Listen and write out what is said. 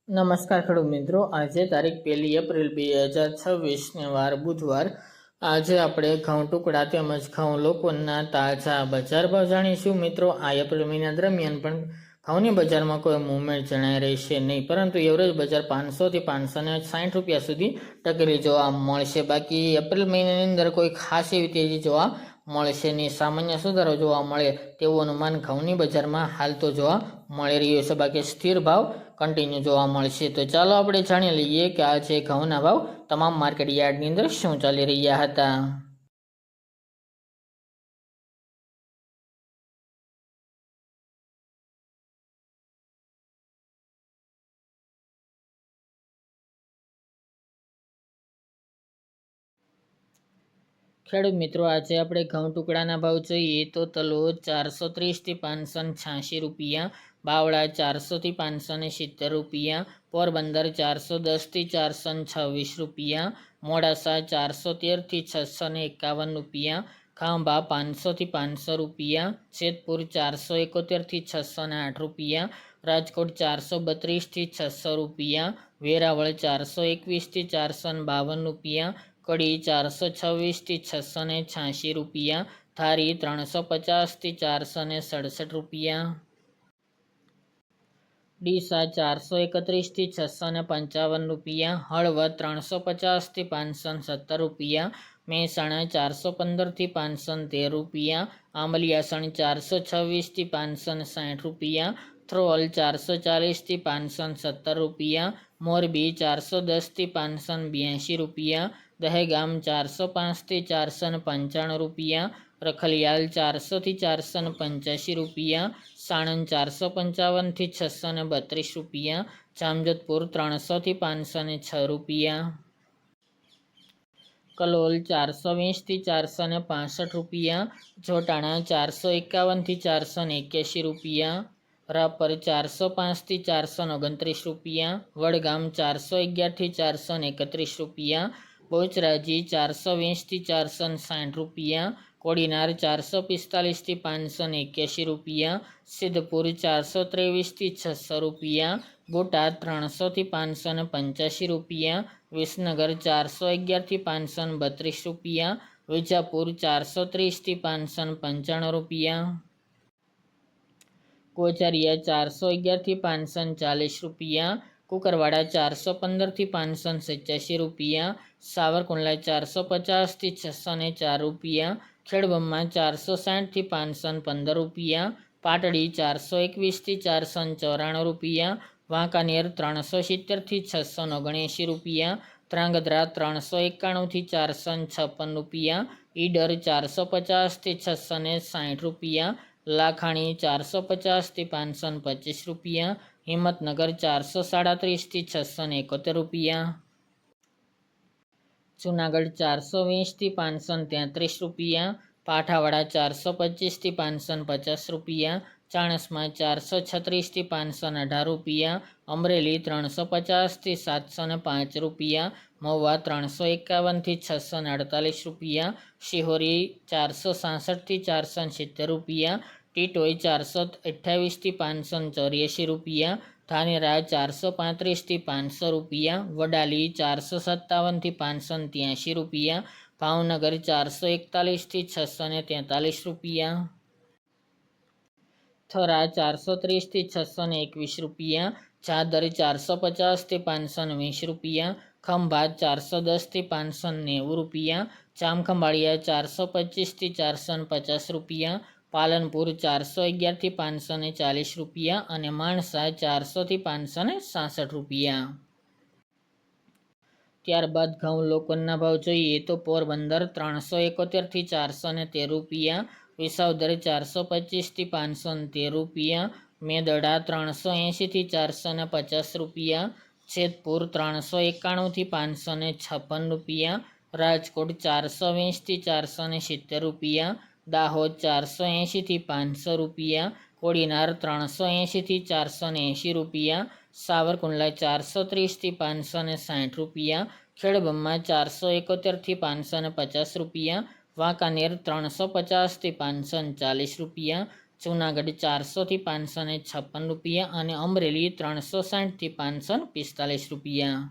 નમસ્કાર ખેડૂત મિત્રો, આજે તારીખ 1 એપ્રિલ 2026 વાર બુધવાર. આજે આપણે ઘઉં ટુકડા તેમજ ઘઉં લોકોના તાજા બજાર ભાવ જાણીશું. મિત્રો, આ એપ્રિલ મહિના દરમિયાન પણ ઘઉંની બજારમાં કોઈ મૂવમેન્ટ જણાઈ રહેશે નહીં, પરંતુ એવરેજ બજાર 500 થી 560 રૂપિયા સુધી ટકેલી જોવા મળશે. બાકી એપ્રિલ મહિનાની અંદર કોઈ ખાસ એવી તેજી જોવા મળશે નહીં. સામાન્ય સુધારો જોવા મળે તેવું અનુમાન ઘઉંની બજારમાં હાલ તો જોવા મળી રહ્યું છે. બાકી સ્થિર ભાવ કન્ટિન્યુ જોવા મળશે. તો ચાલો આપણે જાણી લઈએ કે આજે ઘઉંના ભાવ તમામ માર્કેટ યાર્ડની અંદર શું ચાલી રહ્યા હતા. ખેડૂત મિત્રો, આજે આપણે ઘઉં ટુકડાના ભાવ જોઈએ તો તલોદ 430 થી 586 રૂપિયા, બાવળા 400 થી 570 રૂપિયા, પોરબંદર 410 થી 426 રૂપિયા, મોડાસા 413 થી 651 રૂપિયા, ખાંભા 500 થી 500 રૂપિયા, જેતપુર 471 થી 608 રૂપિયા, રાજકોટ 432 થી 600 રૂપિયા, વેરાવળ 421 થી 452 રૂપિયા, કડી 426 થી 686 રૂપિયા, થારી 350 થી 467 રૂપિયા, ડીસા 431 થી 655 રૂપિયા, હળવદ 350 થી 570 રૂપિયા, મહેસાણા 415 થી 513 રૂપિયા, આંબલિયાસણ 426 થી 560 રૂપિયા, થ્રોલ 440 થી 570 રૂપિયા, મોરબી 410 થી 582 રૂપિયા, દહેગામ 405 થી 495 રૂપિયા, રખલિયાલ 400 થી 485 રૂપિયા, સાણંદ 455 થી 632 રૂપિયા, જામજોધપુર 300 થી 506 રૂપિયા, કલોલ 420 થી 465 રૂપિયા, જોટાણા 451 થી 481 રૂપિયા, રાપર 405 થી 429 રૂપિયા, વડગામ 411 થી 431 રૂપિયા, બોચરાજી 420 થી 460 રૂપિયા, કોડીનાર 445 થી 581 રૂપિયા, સિદ્ધપુર 423 થી 600 રૂપિયા, બોટાદ 300 થી 585 રૂપિયા, વિસનગર 411 થી 532 રૂપિયા, વિજાપુર 430 થી 595 રૂપિયા, ગોઝારિયા 411 થી 540 રૂપિયા, કુકરવાડા 415 થી 587 રૂપિયા, સાવરકુંડલા 450 થી 604 રૂપિયા, ખેડબ્રહ્મા 460 થી 515 રૂપિયા, પાટડી 421 થી 494 રૂપિયા, વાંકાનેર 370 થી 679 રૂપિયા, ધ્રાંગધ્રા 391 થી 456 રૂપિયા, ઈડર 450 થી 660 રૂપિયા, લાખાણી 450 થી 525 રૂપિયા, હિંમતનગર 437 થી 671 રૂપિયા, જુનાગઢ 420 થી 533 રૂપિયા, પાઠાવાડા 425 થી 550 રૂપિયા, ચાણસ્મા 436 થી 518 રૂપિયા, અમરેલી 350 થી 705 રૂપિયા, મહુવા 351 થી 648 રૂપિયા, શિહોરી 466 થી 470 રૂપિયા, ટીટોઈ 428 થી 584 રૂપિયા, ધાનેરા 435 થી 500 રૂપિયા, વડાલી 457 થી 583 રૂપિયા, ભાવનગર 441 થી 643 રૂપિયા, થરા 430 થી 621 રૂપિયા, ચાદર 450 થી 520 રૂપિયા, ખંભાત 410 થી 590 રૂપિયા, જામખંભાળિયા 425 થી 450 રૂપિયા, પાલનપુર 411 થી 540 રૂપિયા અને માણસા 400 થી 566 રૂપિયા. ત્યારબાદ ઘઉં લોકોના ભાવ જોઈએ તો પોરબંદર 371 થી 413 રૂપિયા, વિસાવદર 425 થી 513 રૂપિયા, મેદડા 380 થી 450 રૂપિયા, જેતપુર 391 થી 556 રૂપિયા, રાજકોટ 420 થી 470 રૂપિયા, દાહોદ 480 થી 500 રૂપિયા, કોડીનાર 380 થી 480 રૂપિયા, સાવરકુંડલા 430 થી 560 રૂપિયા, ખેડબ્રહ્મા 471 થી 550 રૂપિયા, વાંકાનેર 350 થી 540 રૂપિયા, જૂનાગઢ 400થી 556 રૂપિયા અને અમરેલી 360થી 545 રૂપિયા।